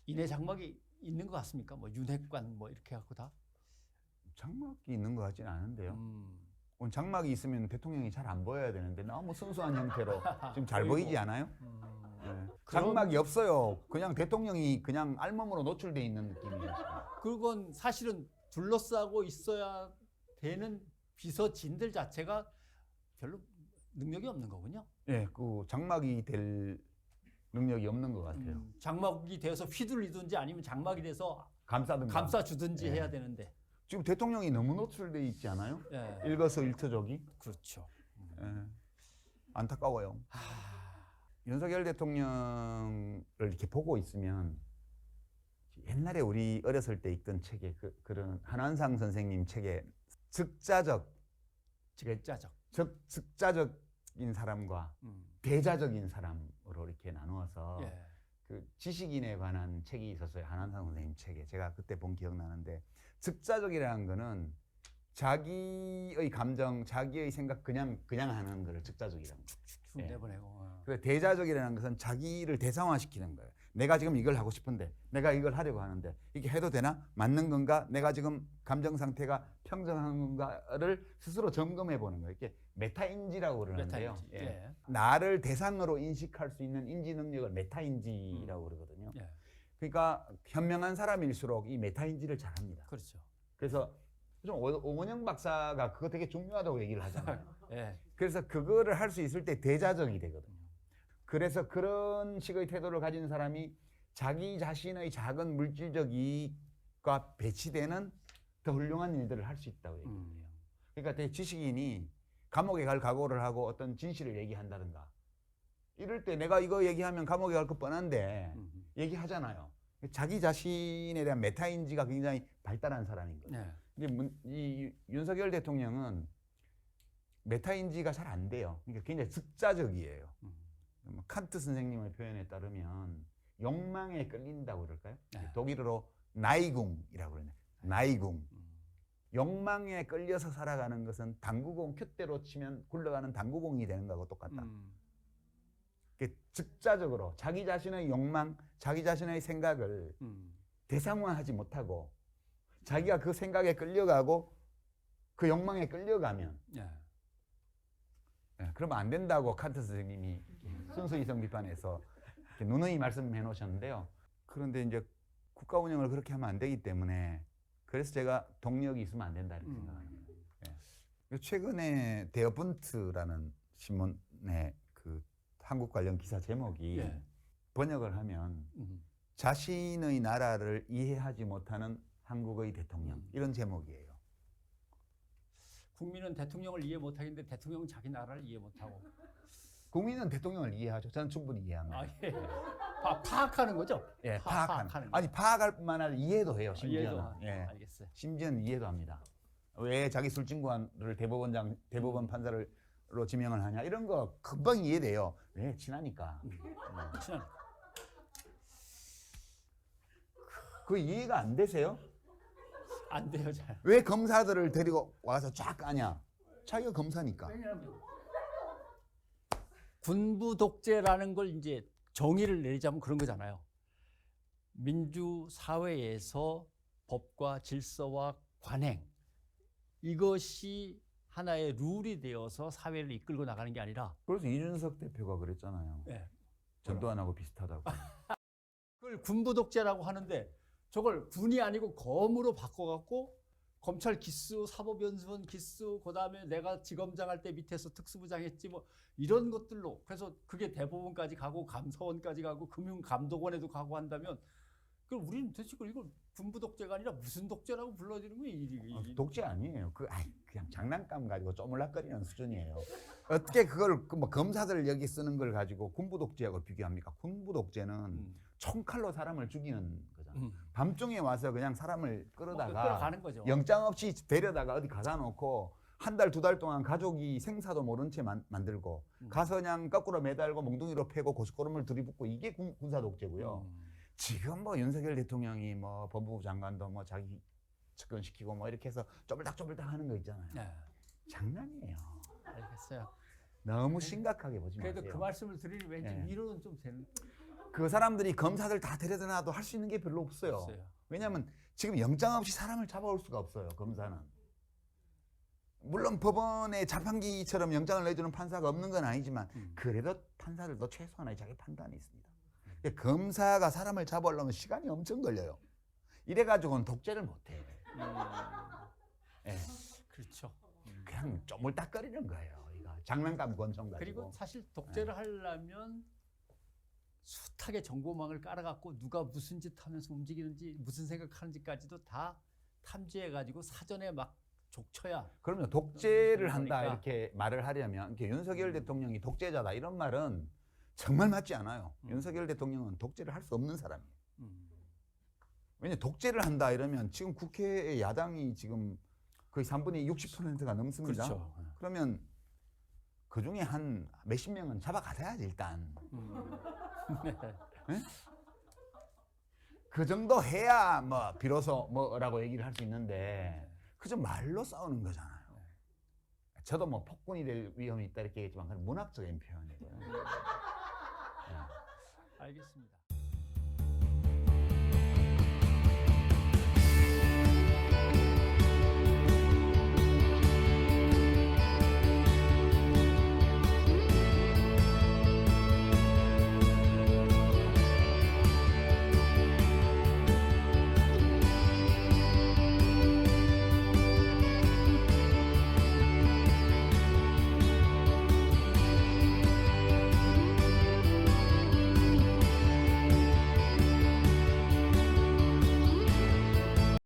인해 장막이 있는 것 같습니까? 뭐 윤핵관 뭐 이렇게 갖고 다. 장막이 있는 것 같지는 않은데요. 오늘 장막이 있으면 대통령이 잘 안 보여야 되는데 너무 순수한 형태로 지금 잘 보이지 않아요? 네. 장막이 없어요. 그냥 대통령이 그냥 알몸으로 노출돼 있는 느낌이에요. 그건 사실은 둘러싸고 있어야 되는 비서진들 자체가 별로 능력이 없는 거군요. 네, 그 장막이 될 능력이 없는 것 같아요. 장막이 돼서 휘둘리든지 아니면 장막이 돼서 감싸든가. 감싸주든지 네. 해야 되는데. 지금 대통령이 너무 노출돼 있지 않아요? 예. 일거수일투족이. 그렇죠. 안타까워요. 윤석열 대통령을 이렇게 보고 있으면 옛날에 우리 어렸을 때 읽던 책에 그런 한환상 선생님 책에 즉자적, 즉자적인 사람과 대자적인 사람으로 이렇게 나누어서 예. 그 지식인에 관한 책이 있었어요. 한환상 선생님 책에. 제가 그때 본 기억나는데 즉자적이라는 거는 자기의 감정, 자기의 생각 그냥 하는 거를 즉자적이라는 거예요. 내보내고. 그래서 대자적이라는 것은 자기를 대상화시키는 거예요. 내가 지금 이걸 하고 싶은데, 내가 이걸 하려고 하는데 이게 해도 되나? 맞는 건가? 내가 지금 감정 상태가 평정한 건가를 스스로 점검해 보는 거예요. 이게 메타인지라고 그러는데요. 메타인지. 예. 나를 대상으로 인식할 수 있는 인지 능력을 메타인지라고 그러거든요. 예. 그러니까 현명한 사람일수록 이 메타인지를 잘합니다. 그렇죠. 그래서 좀 오원영 박사가 그거 되게 중요하다고 얘기를 하잖아요. 예. 그래서 그거를 할 수 있을 때 대자적이 되거든요. 그래서 그런 식의 태도를 가진 사람이 자기 자신의 작은 물질적 이익과 배치되는 더 훌륭한 일들을 할 수 있다고 얘기를 해요. 그러니까 되게 지식인이 감옥에 갈 각오를 하고 어떤 진실을 얘기한다든가 이럴 때 내가 이거 얘기하면 감옥에 갈 거 뻔한데 얘기하잖아요. 자기 자신에 대한 메타인지가 굉장히 발달한 사람인 거죠. 네. 근데 이 윤석열 대통령은 메타인지가 잘 안 돼요. 그러니까 굉장히 즉자적이에요. 칸트 선생님의 표현에 따르면 욕망에 끌린다고 그럴까요? 네. 독일어로 나이궁이라고 그러네. 나이궁. 욕망에 끌려서 살아가는 것은 당구공 큐대로 치면 굴러가는 당구공이 되는 거하고 똑같다. 즉자적으로 자기 자신의 욕망, 자기 자신의 생각을 대상화하지 못하고 자기가 그 생각에 끌려가고 그 욕망에 끌려가면 그러면 안 된다고 칸트 선생님이 순수 이성 비판에서 누누이 말씀해 놓으셨는데요. 그런데 이제 국가 운영을 그렇게 하면 안 되기 때문에 그래서 제가 동력이 있으면 안 된다 이렇게 생각합니다. 최근에 데어분트라는 신문의 그 한국 관련 기사 제목이 번역을 하면 자신의 나라를 이해하지 못하는 한국의 대통령 이런 제목이에요. 국민은 대통령을 이해 못하겠는데 대통령은 자기 나라를 이해 못하고. 국민은 대통령을 이해하죠. 저는 충분히 이해합니다. 아, 예. 파악하는 거죠? 예, 파악하는. 거. 아니 파악할 만한 이해도 해요. 심지어는. 이해도. 예. 알겠어요. 심지어는 이해도 합니다. 왜 자기 술친구를 대법원 판사로 지명을 하냐 이런 거 금방 이해돼요. 왜 친하니까. 친하니까. 그 이해가 안 되세요? 안 돼요, 잘. 왜 검사들을 데리고 와서 쫙 까냐? 자기가 검사니까. 군부 독재라는 걸 이제 정의를 내리자면 그런 거잖아요. 민주 사회에서 법과 질서와 관행 이것이 하나의 룰이 되어서 사회를 이끌고 나가는 게 아니라. 그래서 이준석 대표가 그랬잖아요. 네. 전두환하고 비슷하다고. 그걸 군부 독재라고 하는데 저걸 군이 아니고 검으로 바꿔갖고 검찰 기수, 사법연수원 기수, 그다음에 내가 지검장 할 때 밑에서 특수부장 했지 뭐 이런 것들로 그래서 그게 대법원까지 가고 감사원까지 가고 금융감독원에도 가고 한다면 그럼 우리는 도대체 이걸 군부 독재가 아니라 무슨 독재라고 불러지는 거예요? 독재 아니에요. 그냥 장난감 가지고 쪼물락거리는 수준이에요. 어떻게 그걸 뭐 검사들 여기 쓰는 걸 가지고 군부 독재하고 비교합니까? 군부 독재는 총칼로 사람을 죽이는 거잖아요. 밤중에 와서 그냥 사람을 끌어가는 거죠. 영장 없이 데려다가 어디 가다 놓고 한 달, 두 달 동안 가족이 생사도 모른 채 만들고 가서 그냥 거꾸로 매달고 몽둥이로 패고 고속고름을 들이붓고 이게 군사 독재고요. 지금 뭐 윤석열 대통령이 뭐 법무부 장관도 뭐 자기 측근시키고 뭐 이렇게 해서 쪼물딱쪼물딱 하는 거 있잖아요. 네. 장난이에요. 알겠어요. 너무 심각하게 보지 마세요. 그래도 그 말씀을 드리니 왠지 위로는 좀 되는. 그 사람들이 검사들 다 데려다 놔도 할 수 있는 게 별로 없어요. 없어요. 왜냐하면 지금 영장 없이 사람을 잡아올 수가 없어요. 검사는. 물론 법원에 자판기처럼 영장을 내주는 판사가 없는 건 아니지만 그래도 판사들도 최소한의 자기 판단이 있습니다. 검사가 사람을 잡아오려면 시간이 엄청 걸려요. 이래가지고는 독재를 못해. 예. 그렇죠. 그냥 쪼물딱거리는 거예요. 이거 장난감 권총 가지고. 그리고 사실 독재를 하려면 숱하게 정보망을 깔아갖고 누가 무슨 짓 하면서 움직이는지 무슨 생각하는지까지도 다 탐지해가지고 사전에 막 족쳐야. 그러면 독재를 한다 그러니까. 이렇게 말을 하려면 이렇게 윤석열 대통령이 독재자다 이런 말은 정말 맞지 않아요. 윤석열 대통령은 독재를 할 수 없는 사람이에요. 왜냐 독재를 한다 이러면 지금 국회의 야당이 지금 거의 3분의 60%가 넘습니다. 그렇죠. 그러면 그 중에 한 몇십 명은 잡아가야지 일단. 네? 그 정도 해야 뭐 비로소 뭐라고 얘기를 할 수 있는데 그저 말로 싸우는 거잖아요. 저도 뭐 폭군이 될 위험이 있다 이렇게 얘기했지만 그건 문학적인 표현이고요.